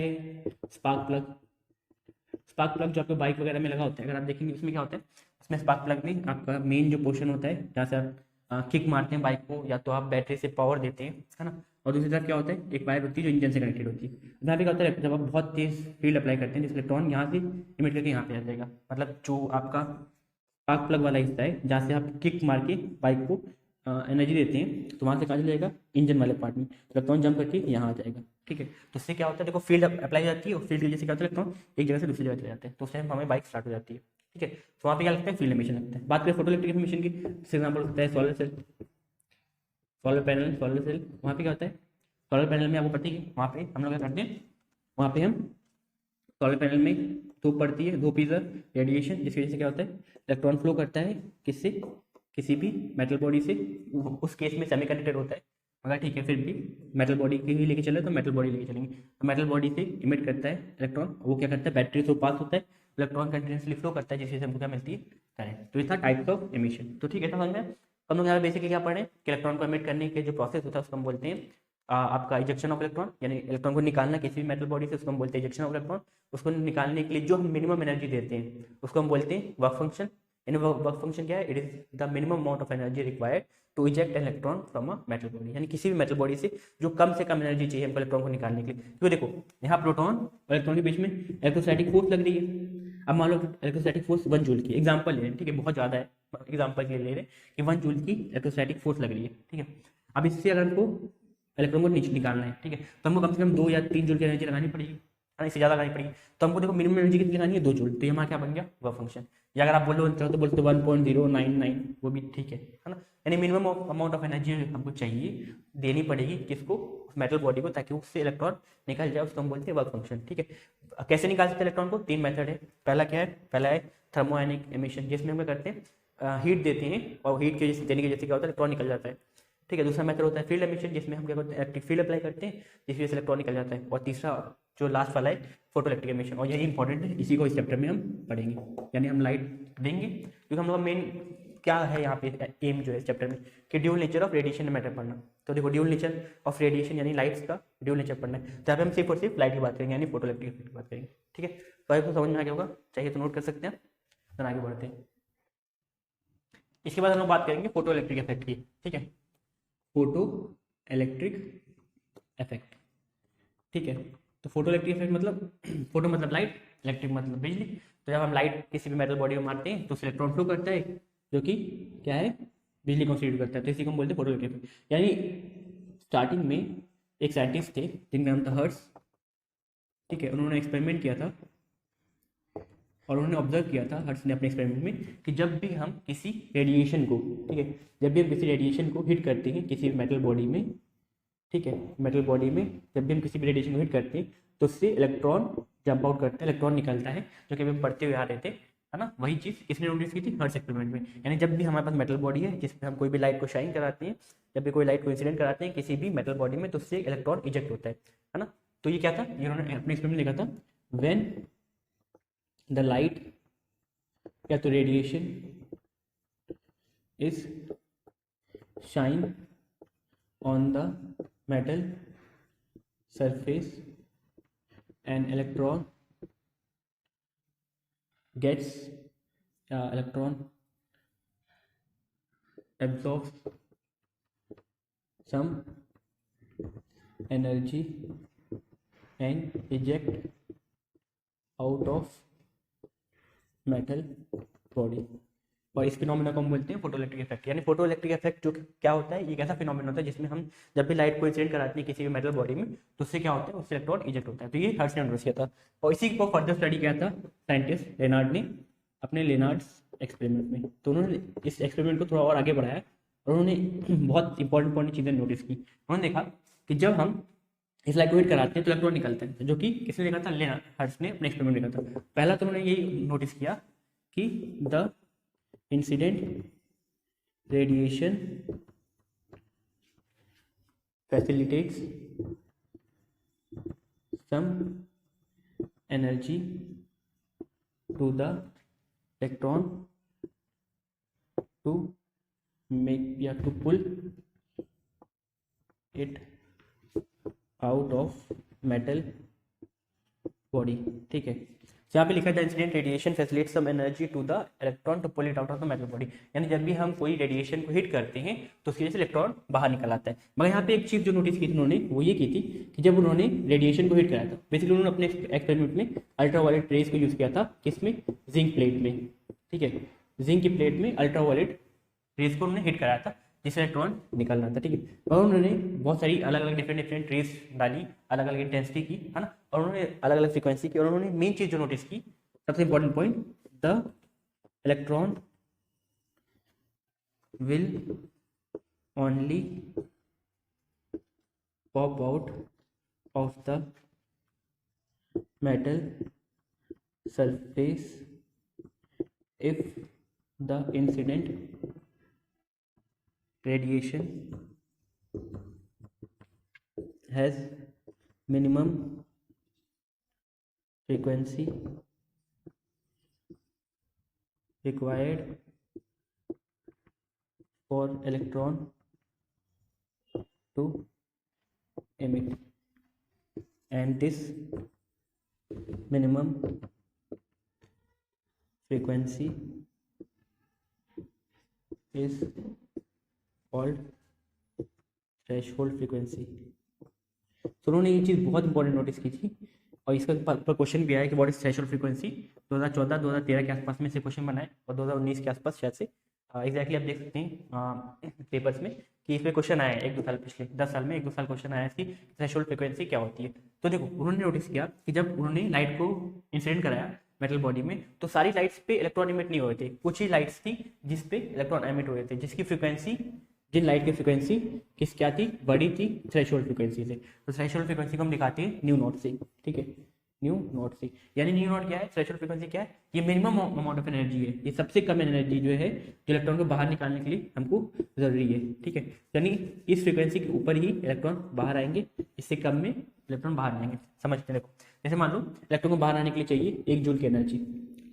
स्पार्क प्लग जो आपके बाइक वगैरह में लगा होता है। अगर आप देखेंगे उसमें क्या होता है, उसमें स्पार्क प्लग में आपका मेन जो पोर्शन होता है जहाँ से आप किक मारते हैं बाइक को, या तो आप बैटरी से पावर देते हैं, है ना, और दूसरी तरफ क्या होता है, एक वायर होती है जो इंजन से कनेक्टेड होती है। यहाँ पे क्या होता है, जब आप बहुत तेज फील्ड अप्लाई करते हैं जिस इलेक्ट्रॉन यहाँ से इमिट करके यहाँ पे आ जाएगा, मतलब जो आपका स्पार्क प्लग वाला हिस्सा है जहाँ से आप किक मार के बाइक को एनर्जी देते हैं, तो वहाँ से कहाँ चला जाएगा, इंजन वाले पार्ट में, इलेक्ट्रॉन जंप करके यहाँ आ जाएगा, ठीक है। तो उससे क्या होता है, देखो फील्ड अप्लाई हो जाती है और फील्ड की वजह से क्या होता है, इलेक्ट्रॉन एक जगह से दूसरी जगह चले जाते हैं, तो उससे हमें बाइक स्टार्ट हो जाती है, ठीक है। तो वहाँ पे क्या लगता है, फील्ड एमिशन लगता है। बात करें फोटो इलेक्ट्रिक एमिशन की, जैसे एग्जाम्पल होता है solar cell, solar panel, solar cell, वहाँ पे क्या होता है, सोलर पैनल में आपको पता है वहाँ पे हम लोग क्या करते हैं, वहाँ पे हम सोलर पैनल में धूप पड़ती है, धूप इज रेडिएशन, जिसकी वजह से क्या होता है, इलेक्ट्रॉन फ्लो करता है किससे, किसी भी मेटल बॉडी से, उस केस में सेमीकंडक्टर होता है, मगर ठीक है फिर भी मेटल बॉडी की ही लेके चले तो मेटल बॉडी लेके चलेंगे। तो मेटल बॉडी से इमिट करता है इलेक्ट्रॉन, वो क्या करता है, बैटरी थ्रू पास होता है, इलेक्ट्रॉन कंटिन्यूसली फ्लो करता है, जिससे हमको क्या मिलती है, करंट। तो इसका टाइप्स ऑफ एमिशन, तो ठीक है समझ में। हम लोग यहाँ बेसिकली क्या पढ़े कि इलेक्ट्रॉन को एमिट करने के जो प्रोसेस होता है उसको हम बोलते हैं आपका इजेक्शन ऑफ इलेक्ट्रॉन, यानी इलेक्ट्रॉन को निकालना किसी भी मेटल बॉडी से, उसको हम बोलते हैं इजेक्शन ऑफ इलेक्ट्रॉन। उसको निकालने के लिए जो हम मिनिमम एनर्जी देते हैं उसको हम बोलते हैं वर्क फंक्शन। यानी वर्क फंक्शन क्या है, it is the minimum amount of energy required to eject an electron from a metal body, यानी किसी भी मेटल बॉडी से जो कम से कम एनर्जी चाहिए हमको इलेक्ट्रॉन को निकालने के लिए। तो देखो यहाँ प्रोटॉन और इलेक्ट्रॉन के बीच में इलेक्ट्रोस्टैटिक फोर्स लग रही है। अब मान लो इलेक्ट्रोस्टैटिक फोर्स 1 जूल की, एग्जाम्पल ले रहे हैं, ठीक है, बहुत ज़्यादा है, एग्जाम्पल के लिए ले रहे हैं कि 1 जूल की इलेक्ट्रोस्टैटिक फोर्स लग रही है, ठीक है। अब इससे अगर हमको इलेक्ट्रॉन को नीचे निकालना है, ठीक है, तो हमको कम से कम 2 या 3 जूल की एनर्जी लगानी पड़ेगी, इससे ज़्यादा लगानी पड़ेगी। तो हमको देखो मिनिमम एनर्जी कितनी लगानी है, 2 जूल। तो ये हमारा क्या बन गया, वर्क फंक्शन। या अगर आप बोलो चाहो तो बोलते 1.099, वो भी ठीक है ना। यानी मिनिमम अमाउंट ऑफ एनर्जी हमको चाहिए, देनी पड़ेगी किसको, मेटल बॉडी को, ताकि उससे इलेक्ट्रॉन निकल जाए, उसको हम बोलते हैं वर्क फंक्शन, ठीक है। कैसे निकाल सकते हैं इलेक्ट्रॉन को, 3 मेथड है। पहला क्या है, पहला है थर्मोआयनिक एमिशन, जिसमें हम क्या करते हैं, हीट देते हैं और हीट के देने की वजह से क्या होता है, इलेक्ट्रॉन निकल जाता है, ठीक है। दूसरा मेथड होता है फील्ड एमिशन, जिसमें हम क्या करते हैं, इलेक्ट्रिक फील्ड अप्लाई करते हैं, जिसकी वजह से इलेक्ट्रॉन निकल जाता है। और तीसरा जो लास्ट वाला है फोटो इलेक्ट्रिक एमिशन, और यही इंपॉर्टेंट है, इसी को इस चैप्टर में हम पढ़ेंगे। यानी हम लाइट देंगे, क्योंकि हम लोग मेन क्या है यहाँ पे एम जो है इस चैप्टर में, कि dual nature of radiation matter पढ़ना। तो देखो ड्यूल नेचर ऑफ रेडिएशन यानी लाइट्स का ड्यूल नेचर पढ़ना है। तो यहाँ पे हम सिर्फ और सिर्फ लाइट की बात करेंगे, यानी फोटो इलेक्ट्रिक की बात करेंगे, ठीक है। तो आपको समझ में आ गया होगा, चाहिए तो नोट कर सकते हैं, फिर आगे बढ़ते हैं। इसके बाद हम लोग बात करेंगे फोटो इलेक्ट्रिक इफेक्ट की, ठीक है, फोटो इलेक्ट्रिक इफेक्ट, ठीक है। तो फोटो इलेक्ट्रिक इफेक्ट मतलब फोटो मतलब लाइट, इलेक्ट्रिक मतलब बिजली। तो जब हम लाइट किसी भी मेटल बॉडी में मारते हैं तो इलेक्ट्रॉन फ्लो करता है, जो कि क्या है, बिजली कंस्टिट्यूट करता है। तो इसी को हम बोलते हैं फोटो इलेक्ट्रिक इफेक्ट। यानी स्टार्टिंग में एक साइंटिस्ट थे जिनका नाम था हर्ट्ज, ठीक है। उन्होंने एक्सपेरिमेंट किया था और उन्होंने ऑब्जर्व किया था, हर्ट्ज ने अपने एक्सपेरिमेंट में, कि जब भी हम किसी रेडिएशन को, ठीक है, जब भी हम किसी रेडिएशन को हिट करते हैं किसी मेटल बॉडी में, ठीक है, मेटल बॉडी में जब भी हम किसी भी रेडिएशन को हिट करते हैं तो उससे इलेक्ट्रॉन जंप आउट करता है, इलेक्ट्रॉन निकलता है, जो कि हम पढ़ते हुए आ रहे थे, है ना। वही चीज़ किसने नोटिस की थी, हर्ट्ज एक्सपेरिमेंट में। यानी जब भी हमारे पास मेटल बॉडी है जिसमें हम कोई भी लाइट को शाइन कराते हैं, जब भी कोई लाइट को इंसिडेंट कराते हैं किसी भी मेटल बॉडी में, तो उससे इलेक्ट्रॉन इजेक्ट होता है ना। तो ये क्या था, इन्होंने अपने एक्सपेरिमेंट लिखा था, व्हेन द लाइट या तो radiation is shine on the metal surface and electron absorbs some energy and eject out of metal body। और इस फिनोमेना को हम बोलते हैं फोटो इलेक्ट्रिक इफेक्ट। यानी फोटो इलेक्ट्रिक इफेक्ट जो क्या होता है, ये कैसा फिनोमेना होता है जिसमें हम जब भी लाइट को इंसिडेंट कराते हैं किसी भी मेटल बॉडी में तो उससे क्या होता है, उससे इलेक्ट्रॉन इजेक्ट होता है। तो ये हर्ट्ज ने नोटिस किया था और इसी को फर्दर स्टडी किया था साइंटिस्ट लेनार्ड ने अपने लेनार्ड्स एक्सपेरिमेंट में। तो उन्होंने इस एक्सपेरिमेंट को थोड़ा और आगे बढ़ाया और उन्होंने बहुत इंपॉर्टेंट चीज़ें नोटिस की। उन्होंने देखा कि जब हम इस लाइट को हिट कराते हैं तो इलेक्ट्रॉन निकलते हैं, जो कि किसने देखा था, लेनार्ड, हर्ट्ज ने अपने एक्सपेरिमेंट में देखा था। पहला तो उन्होंने यही नोटिस किया कि the incident radiation facilitates some energy to the electron to make या to pull it out of metal body, ठीक है। यहाँ पे लिखा है incident radiation facilitates some energy to the electron to pull it out of the metal body. यानी जब भी हम कोई रेडिएशन को हिट करते हैं तो उसकी वजह से इलेक्ट्रॉन बाहर निकल आता है। मगर यहाँ पे एक चीज़ जो नोटिस की थी उन्होंने, वो ये की थी कि जब उन्होंने रेडिएशन को हिट कराया था, बेसिकली उन्होंने अपने एक्सपेरिमेंट में अल्ट्रावायलेट रेज को यूज़ किया था, किसमें, जिंक प्लेट में, ठीक है। जिंक की प्लेट में अल्ट्रावायलेट रेज को उन्होंने हिट कराया था जिससे इलेक्ट्रॉन निकल रहा था, ठीक है। और उन्होंने बहुत सारी अलग अलग डिफरेंट रेज डाली, अलग अलग इंटेंसिटी की, है ना, और उन्होंने अलग अलग फ्रीक्वेंसी की। और उन्होंने मेन चीज़ जो नोटिस की, सबसे important point, the electron will only pop out of the metal surface if the incident radiation has minimum frequency required for electron to emit, and this minimum frequency is called threshold frequency. तो उन्होंने ये चीज़ बहुत इंपॉर्टेंट नोटिस की थी और इसका पर क्वेश्चन भी आया कि व्हाट इज थ्रेशोल्ड फ्रीक्वेंसी। 2014-2013 के आसपास में से क्वेश्चन बनाए और 2019 के आसपास शायद से एग्जैक्टली आप देख सकते हैं पेपर्स में कि इसमें क्वेश्चन आया है 1-2 साल, पिछले 10 साल में 1-2 साल क्वेश्चन आया इसकी थ्रेशोल्ड फ्रीक्वेंसी क्या होती है। तो देखो उन्होंने नोटिस किया कि जब उन्होंने लाइट को इंसिडेंट कराया मेटल बॉडी में तो सारी लाइट्स पे इलेक्ट्रॉन इमिट नहीं हुए थे, कुछ ही लाइट्स थी जिस पे इलेक्ट्रॉन एमिट हुए थे, जिसकी फ्रीक्वेंसी, जिन लाइट की फ्रीक्वेंसी किस क्या थी, बड़ी थी थ्रेशोल्ड फ्रीक्वेंसी से। तो थ्रेशोल्ड फ्रीक्वेंसी को हम दिखाते हैं न्यू नॉट से, ठीक है, न्यू नॉट से। यानी न्यू नॉट क्या है, थ्रेशोल्ड फ्रीक्वेंसी क्या है, ये मिनिमम अमाउंट ऑफ एनर्जी है, ये सबसे कम एनर्जी जो है जो इलेक्ट्रॉन को बाहर निकालने के लिए हमको जरूरी है, ठीक है। यानी इस फ्रीक्वेंसी के ऊपर ही इलेक्ट्रॉन बाहर आएंगे, इससे कम में इलेक्ट्रॉन बाहर आएंगे। समझते हैं, देखो जैसे मान लो इलेक्ट्रॉन को बाहर आने के लिए चाहिए 1 जूल की एनर्जी,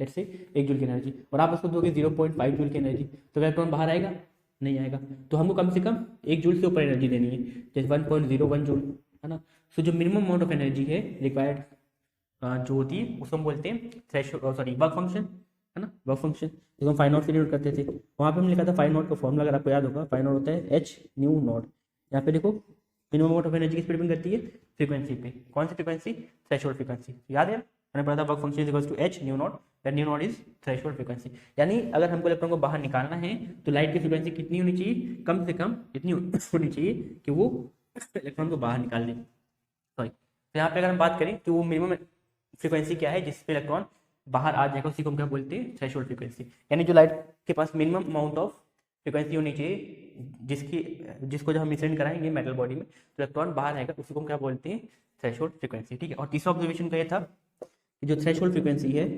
लेट्स से 1 जूल की एनर्जी, और आप उसको दोगे 0.5 जूल की एनर्जी, तो इलेक्ट्रॉन बाहर आएगा, नहीं आएगा। तो हमको कम से कम 1 जूल से ऊपर एनर्जी देनी है, जैसे 1.01 जूल, है ना। सो जो मिनिमम अमाउंट ऑफ एनर्जी है रिक्वायर्ड जो होती है उसको हम बोलते हैं थ्रेशोल्ड, सॉरी वर्क फंक्शन, है ना, वर्क फंक्शन जिसको हम फाइव नॉट से डिनोट करते थे। वहाँ पे हमने लिखा था फाइव नॉट का फॉर्मूला, अगर आपको याद होगा, फाइव नॉट होता है एच न्यू नॉट। यहाँ पे देखो मिनिमम अमाउंट ऑफ एनर्जी किस पे डिपेंड करती है, फ्रीक्वेंसी पे। कौन सी फ्रीक्वेंसी, थ्रेशोल्ड फ्रीक्वेंसी। याद है मैंने पढ़ा था work function equals to H nu nought, that nu not is threshold frequency. यानी अगर हमको इलेक्ट्रॉन को बाहर निकालना है तो लाइट की फ्रीक्वेंसी कितनी होनी चाहिए, कम से कम इतनी होनी चाहिए कि वो इलेक्ट्रॉन को बाहर निकाल दे। सॉरी, तो यहाँ पे अगर हम बात करें तो वो मिनिमम फ्रीक्वेंसी क्या है जिस पे इलेक्ट्रॉन बाहर आ जाएगा, उसी को हम क्या बोलते हैं, थ्रेशोल्ड फ्रीक्वेंसी। यानी जो लाइट के पास मिनिमम अमाउंट ऑफ फ्रीक्वेंसी होनी चाहिए जिसको जब हम मिसरेंट कराएंगे मेटल बॉडी में तो इलेक्ट्रॉन बाहर आएगा, उसी को हम क्या बोलते हैं, थ्रेशोल्ड फ्रीक्वेंसी। ठीक है, और तीसरा ऑब्जर्वेशन का ये था कि जो थ्रेशोल्ड फ्रीक्वेंसी है,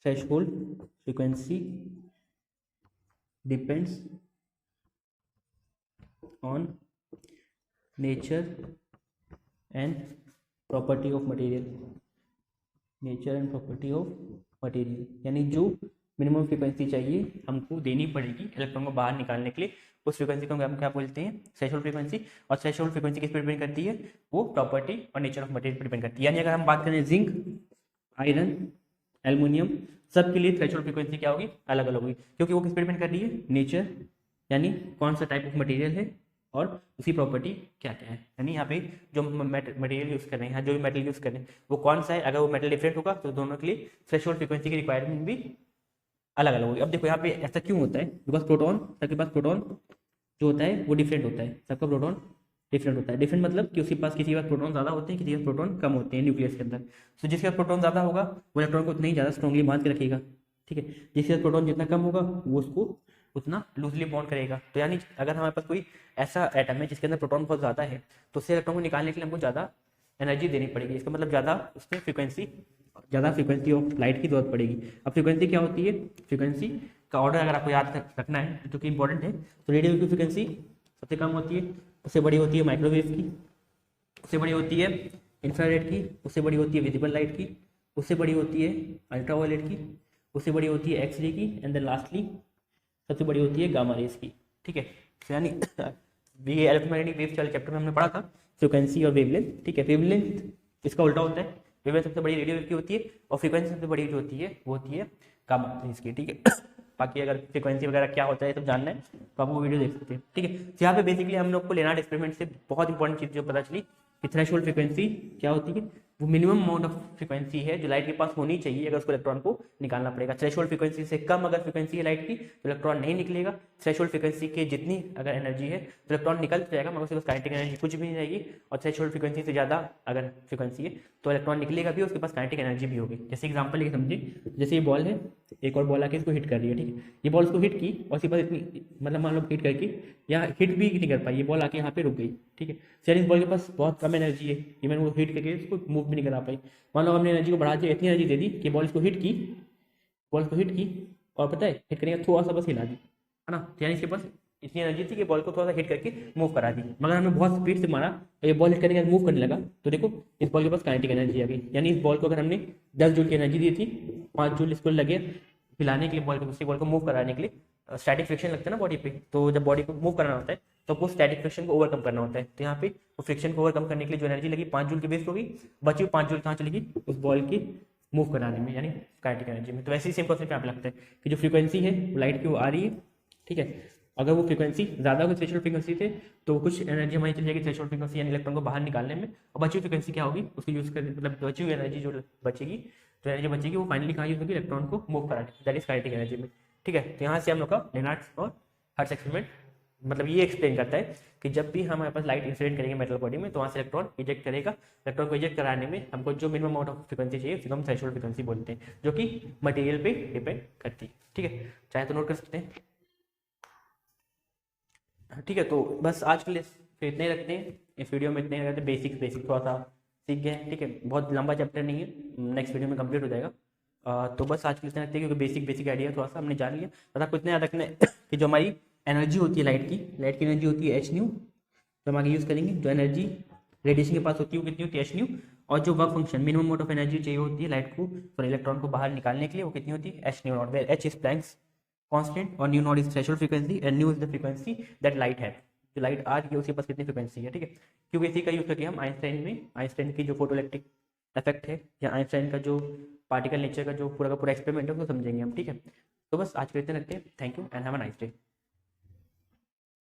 threshold frequency depends on nature and property of material, nature and property of material. यानी जो मिनिमम फ्रीक्वेंसी चाहिए हमको देनी पड़ेगी इलेक्ट्रॉन को बाहर निकालने के लिए, उस फ्रीक्वेंसी को हम क्या बोलते हैं, थ्रेशोल्ड फ्रीक्वेंसी। और थ्रेशोल्ड फ्रीक्वेंसी किस पर डिपेंड करती है, वो प्रॉपर्टी और नेचर ऑफ मटेरियल पर डिपेंड करती है। यानी अगर हम बात करें जिंक, आयरन, एल्युमिनियम, सब के लिए थ्रेशोल्ड फ्रीक्वेंसी क्या होगी, अलग अलग होगी, क्योंकि वो किस पर डिपेंड कर रही है, नेचर, यानी कौन सा टाइप ऑफ मटेरियल है और उसकी प्रॉपर्टी क्या क्या है। यानी यहाँ पे जो मटेरियल यूज़ कर रहे हैं, यहाँ जो भी मेटल यूज़ कर रहे हैं वो कौन सा है, अगर वो मेटल डिफरेंट होगा तो दोनों के लिए थ्रेशोल्ड फ्रीक्वेंसी की रिक्वायरमेंट भी अलग अलग होगी। अब देखो यहाँ पे ऐसा क्यों होता है, बिकॉज प्रोटॉन, सबके पास प्रोटॉन जो होता है वो डिफरेंट होता है, सबका प्रोटॉन डिफरेंट होता है। डिफरेंट मतलब कि उसके पास किसी के पास प्रोटॉन ज़्यादा होते हैं, किसी के पास प्रोटॉन कम होते हैं न्यूक्लियस के अंदर। तो जिसके पास प्रोटॉन ज़्यादा होगा वो इलेक्ट्रॉन को उतना ही ज़्यादा स्ट्रॉन्गली बांध के रखेगा, ठीक है। जिसके पास प्रोटॉन जितना कम होगा वो उसको उतना लूजली बॉन्ड करेगा। तो यानी अगर हमारे पास कोई ऐसा एटम है जिसके अंदर प्रोटॉन बहुत ज़्यादा है तो उससे इलेक्ट्रॉन को निकालने के लिए हमको ज़्यादा एनर्जी देनी पड़ेगी, इसका मतलब ज़्यादा उसमें ज़्यादा फ्रीक्वेंसी ऑफ लाइट की जरूरत पड़ेगी। अब फ्रीक्वेंसी क्या होती है, फ्रीक्वेंसी का ऑर्डर अगर आपको याद रखना है जो कि इंपॉर्टेंट है, तो रेडियो की फ्रीक्वेंसी सबसे कम होती है, उससे बड़ी होती है माइक्रोवेव की, उससे बड़ी होती है इंफ्रारेड की, उससे बड़ी होती है विजिबल लाइट की, उससे बड़ी होती है अल्ट्रावायलेट की, उससे बड़ी होती है एक्सरे की, एंड देन लास्टली सबसे बड़ी होती है गामा रेज की। ठीक है, यानी ये इलेक्ट्रोमैग्नेटिक वेव वाले चैप्टर में हमने पढ़ा था फ्रीक्वेंसी और वेवलेंथ। ठीक है, वेवलेंथ इसका उल्टा होता है, वेवलेंथ सबसे बड़ी रेडियो वेव की होती है और फ्रीक्वेंसी सबसे बड़ी जो होती है वो होती है गामा रेज की। ठीक है, बाकी अगर फ्रीक्वेंसी वगैरह क्या होता है सब जानना है तो आप वो वीडियो देख सकते हैं। ठीक है, तो यहाँ पे बेसिकली हम लोग को लेनार्ड एक्सपेरिमेंट से बहुत इंपॉर्टेंट चीज़ जो पता चली कि थ्रेशोल्ड फ्रीक्वेंसी क्या होती है, वो मिनिमम अमाउंट ऑफ फ्रीक्वेंसी है जो लाइट के पास होनी चाहिए अगर उसको इलेक्ट्रॉन को निकालना पड़ेगा। थ्रेशोल्ड फ्रीक्वेंसी से कम अगर फ्रीक्वेंसी है लाइट की तो इलेक्ट्रॉन नहीं निकलेगा। थ्रेशोल्ड फ्रीक्वेंसी के जितनी अगर एनर्जी है तो इलेक्ट्रॉन निकल जाएगा मगर उसके पास काइनेटिक एनर्जी कुछ भी नहीं रहेगी। और थ्रेशोल्ड फ्रीक्वेंसी से ज़्यादा अगर फ्रीक्वेंसी है तो इलेक्ट्रॉन निकलेगा भी, उसके पास काइनेटिक एनर्जी भी होगी। जैसे एग्जाम्पल ये समझे, जैसे ये बॉल है, एक और बॉल आके इसको हिट कर रही है, ठीक है, ये बॉल उसको हिट की और उसके पास इतनी मतलब मान लो हिट करके यहाँ हिट भी नहीं कर पाई, ये बॉल आके यहाँ पे रुक गई। ठीक है, सर इस बॉल के पास बहुत कम एनर्जी है, ये मैंने वो हिट करके इसको मूव भी नहीं करा पाई। मान लो हमने एनर्जी को बढ़ा दिया, इतनी एनर्जी दे दी कि बॉल इसको हिट की, बॉल को हिट की और पता है हिट करने का थोड़ा सा बस हिला दी, है ना। तो यानी इसके पास इतनी एनर्जी थी कि बॉल को थोड़ा सा हिट करके मूव करा दी, मगर हमने बहुत स्पीड से मारा और ये बॉल हिट करने का मूव करने लगा तो देखो इस बॉल के पास काइनेटिक एनर्जी आ गई। यानी इस बॉल को अगर हमने 10 जूल की एनर्जी दी थी, 5 जूल इसको लगे हिलाने के लिए, बॉल को दूसरी बॉल को मूव कराने के लिए स्टैटिक फ्रिक्शन लगता है ना बॉडी पे, तो जब बॉडी को मूव करना होता है तो आपको स्टैटिक फ्रिक्शन को ओवरकम करना होता है। तो यहाँ पे वो फ्रिक्शन को ओवरकम करने के लिए जो एनर्जी लगी 5 जूल की बेस होगी, बची हुई 5 जूल कहाँ चलेगी, उस बॉल की मूव कराने में, यानी काइनेटिक एनर्जी में। तो वैसे ही सेम कॉन्सेप्ट यहाँ पे लगता है कि जो फ्रीक्वेंसी है वो लाइट की वो आ रही है, ठीक है, अगर वो फ्रीक्वेंसी ज़्यादा होगी थ्रेशोल्ड फ्रीक्वेंसी से तो कुछ एनर्जी हमारी चली जाएगी थ्रेशोल्ड फ्रीक्वेंसी यानी इलेक्ट्रॉन को बाहर निकालने में, और बची हुई फ्रीक्वेंसी क्या होगी उसको यूज़ कर, मतलब बची हुई एनर्जी जो बचेगी, तो एनर्जी बचेगी वो फाइनली कहाँ यूज़ होगी, इलेक्ट्रॉन को मूव कराने, दैट इज काइनेटिक एनर्जी में। ठीक है, तो यहाँ से हम लोग का लेनार्ड्स और हर्ट्ज एक्सपेरिमेंट मतलब ये एक्सप्लेन करता है कि जब भी हमारे पास लाइट इंसिडेंट करेंगे मेटल बॉडी में तो वहाँ से इलेक्ट्रॉन इजेक्ट करेगा। इलेक्ट्रॉन को इजेक्ट कराने में हमको जो मिनिमम अमाउंट ऑफ फ्रीक्वेंसी चाहिए उसको हम थ्रेशोल्ड फ्रीक्वेंसी बोलते हैं, जो कि मटेरियल पे डिपेंड करती है। ठीक है, चाहे तो नोट कर सकते हैं। ठीक है, तो बस आज के लिए फिर इतने ही रखते हैं, इस वीडियो में इतने ही रहते हैं, बेसिक थोड़ा सा सीख गए हैं। ठीक है, बहुत लंबा चैप्टर नहीं है, नेक्स्ट वीडियो में कंप्लीट हो जाएगा। तो बस आज के लिए इतने रखते हैं क्योंकि बेसिक आइडिया थोड़ा सा हमने जान लिया। बस आपको इतना याद रखना है कि जो हमारी एनर्जी होती है लाइट की एनर्जी होती है एच न्यू, जो हम आगे यूज़ करेंगे। जो एनर्जी रेडिएशन के पास होती है वो कितनी होती है एच न्यू, और जो work function minimum amount of energy चाहिए होती है लाइट को फॉर इलेक्ट्रॉन को बाहर निकालने के लिए वो कितनी होती है H nu not, where H is Planck's constant और nu not is threshold frequency and nu is the frequency that light है। जो लाइट आ रही है उसके पास कितनी फ्रीक्वेंसी है। ठीक है, क्योंकि इसी का यूज़ करके हम आइंस्टाइन की जो फोटो इलेक्ट्रिक इफेक्ट है या आइंस्टाइन का जो पार्टिकल नेचर का जो पूरा एक्सपेरिमेंट है उसको समझेंगे हम, ठीक है। तो बस आज के लिए इतना रखते हैं। Thank you and have a nice day.